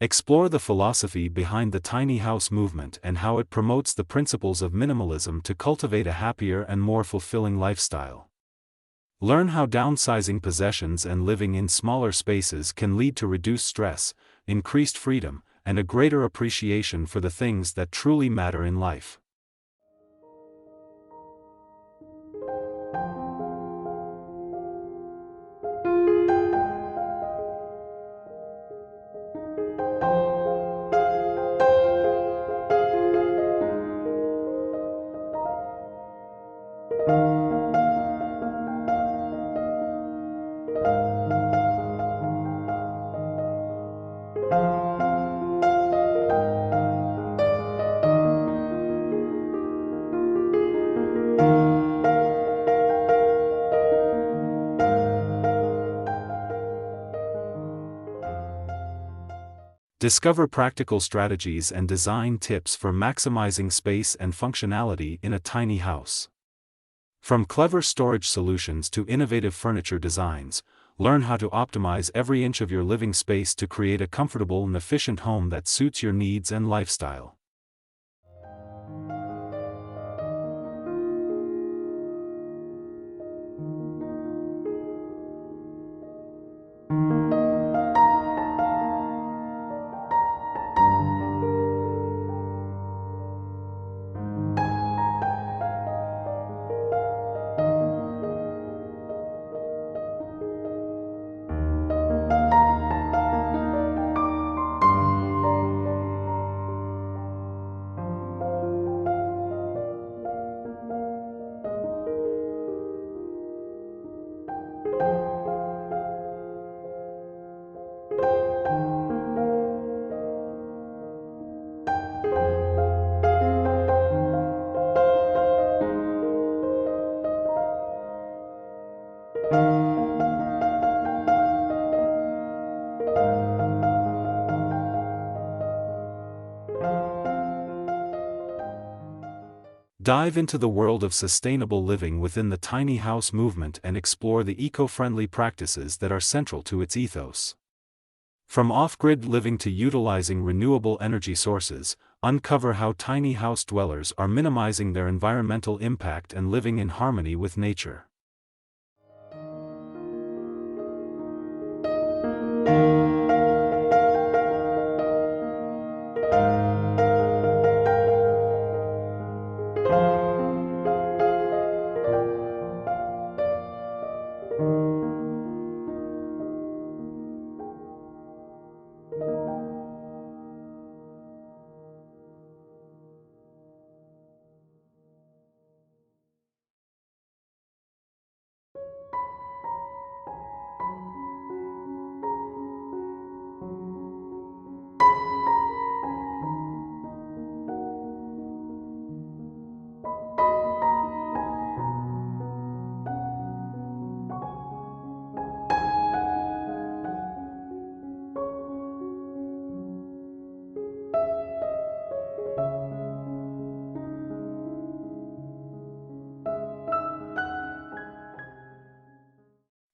Explore the philosophy behind the tiny house movement and how it promotes the principles of minimalism to cultivate a happier and more fulfilling lifestyle. Learn how downsizing possessions and living in smaller spaces can lead to reduced stress, increased freedom, and a greater appreciation for the things that truly matter in life. Discover practical strategies and design tips for maximizing space and functionality in a tiny house. From clever storage solutions to innovative furniture designs, learn how to optimize every inch of your living space to create a comfortable and efficient home that suits your needs and lifestyle. Dive into the world of sustainable living within the tiny house movement and explore the eco-friendly practices that are central to its ethos. From off-grid living to utilizing renewable energy sources, uncover how tiny house dwellers are minimizing their environmental impact and living in harmony with nature.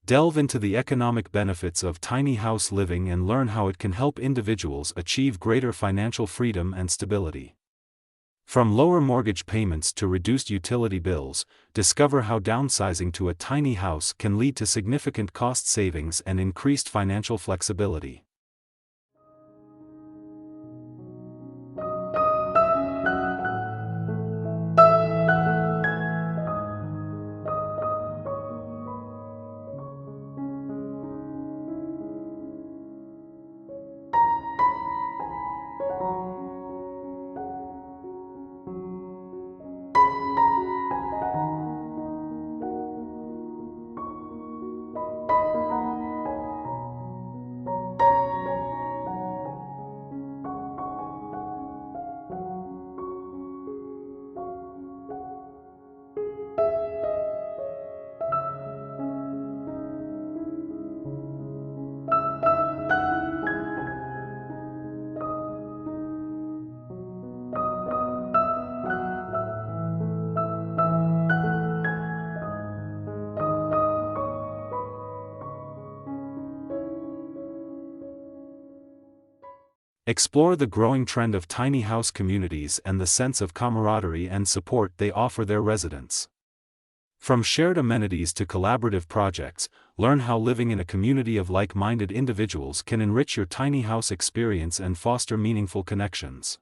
Delve into the economic benefits of tiny house living and learn how it can help individuals achieve greater financial freedom and stability. From lower mortgage payments to reduced utility bills, discover how downsizing to a tiny house can lead to significant cost savings and increased financial flexibility. Explore the growing trend of tiny house communities and the sense of camaraderie and support they offer their residents. From shared amenities to collaborative projects, learn how living in a community of like-minded individuals can enrich your tiny house experience and foster meaningful connections.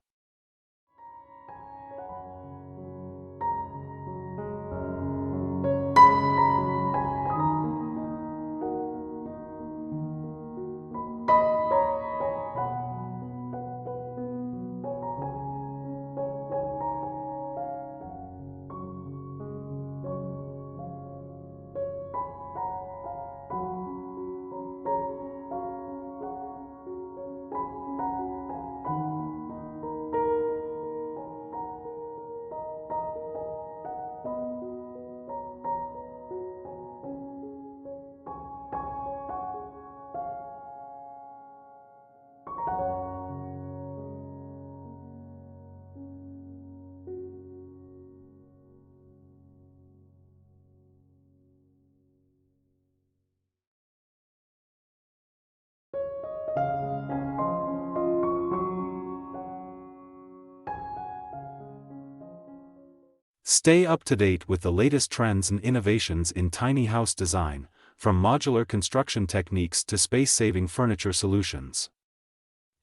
Stay up to date with the latest trends and innovations in tiny house design, from modular construction techniques to space-saving furniture solutions.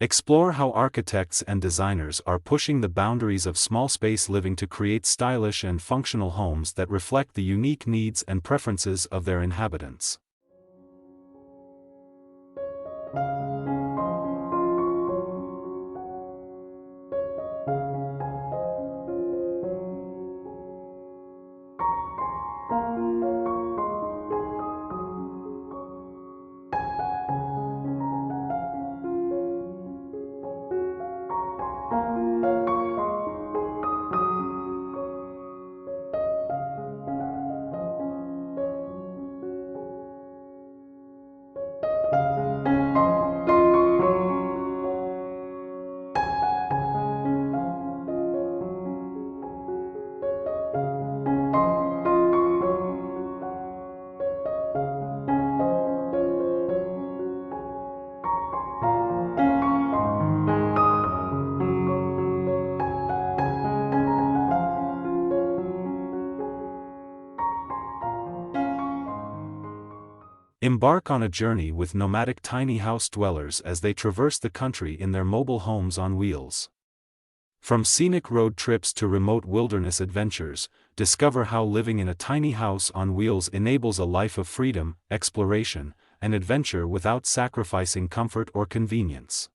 Explore how architects and designers are pushing the boundaries of small space living to create stylish and functional homes that reflect the unique needs and preferences of their inhabitants. Embark on a journey with nomadic tiny house dwellers as they traverse the country in their mobile homes on wheels. From scenic road trips to remote wilderness adventures, discover how living in a tiny house on wheels enables a life of freedom, exploration, and adventure without sacrificing comfort or convenience.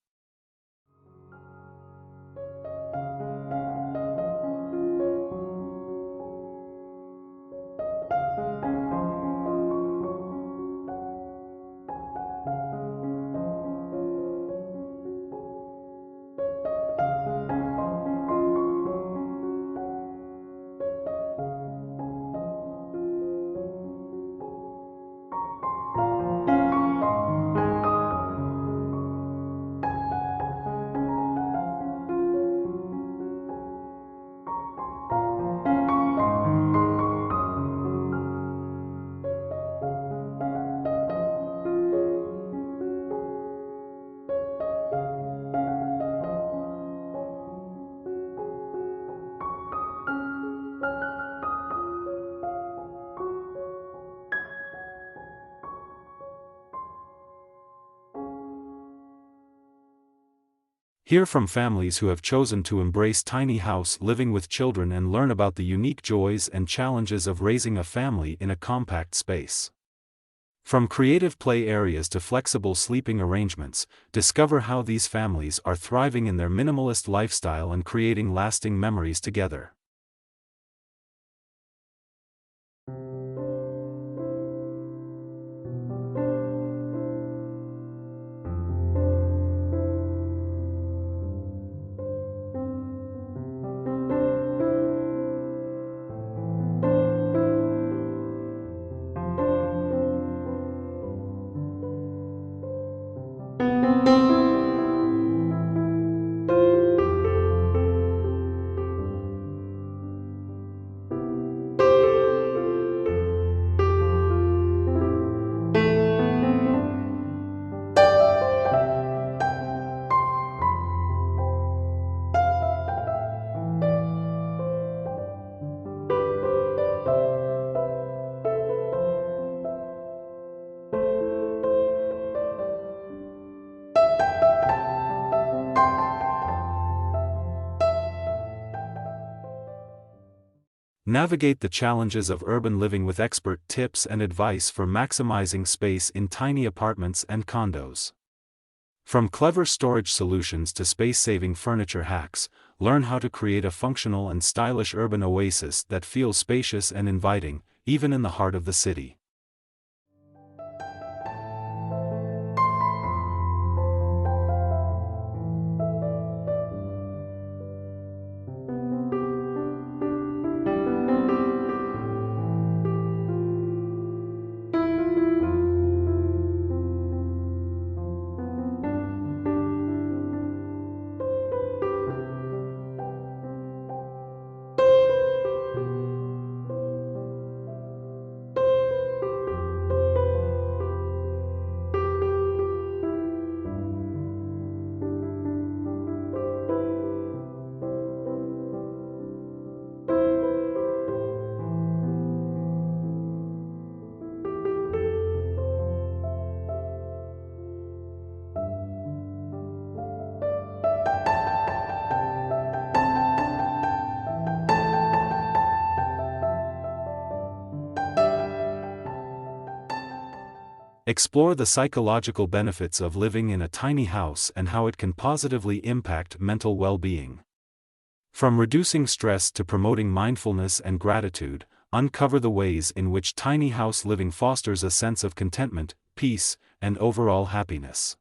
Hear from families who have chosen to embrace tiny house living with children and learn about the unique joys and challenges of raising a family in a compact space. From creative play areas to flexible sleeping arrangements, discover how these families are thriving in their minimalist lifestyle and creating lasting memories together. Navigate the challenges of urban living with expert tips and advice for maximizing space in tiny apartments and condos. From clever storage solutions to space-saving furniture hacks, learn how to create a functional and stylish urban oasis that feels spacious and inviting, even in the heart of the city. Explore the psychological benefits of living in a tiny house and how it can positively impact mental well-being. From reducing stress to promoting mindfulness and gratitude, uncover the ways in which tiny house living fosters a sense of contentment, peace, and overall happiness.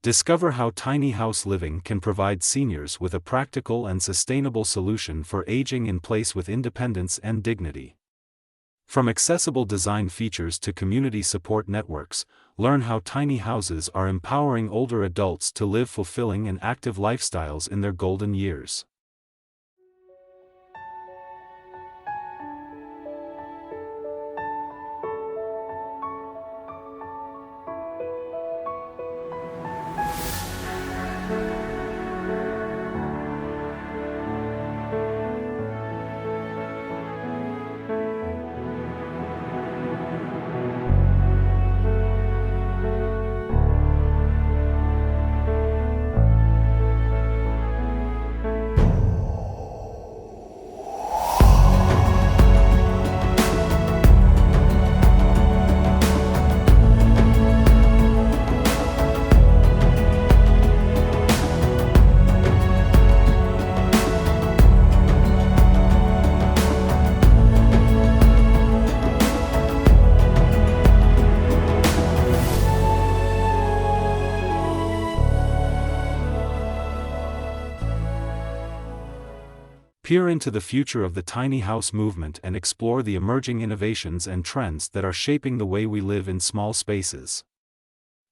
Discover how tiny house living can provide seniors with a practical and sustainable solution for aging in place with independence and dignity. From accessible design features to community support networks, learn how tiny houses are empowering older adults to live fulfilling and active lifestyles in their golden years. Peer into the future of the tiny house movement and explore the emerging innovations and trends that are shaping the way we live in small spaces.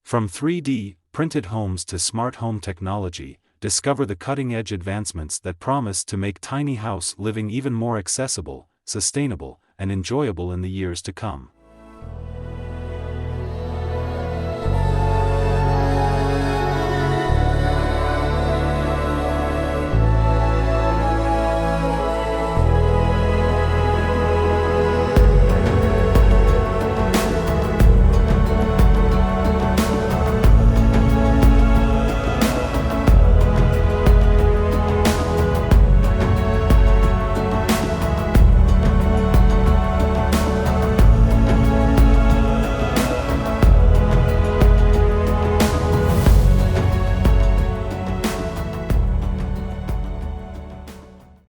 From 3D printed homes to smart home technology, discover the cutting-edge advancements that promise to make tiny house living even more accessible, sustainable, and enjoyable in the years to come.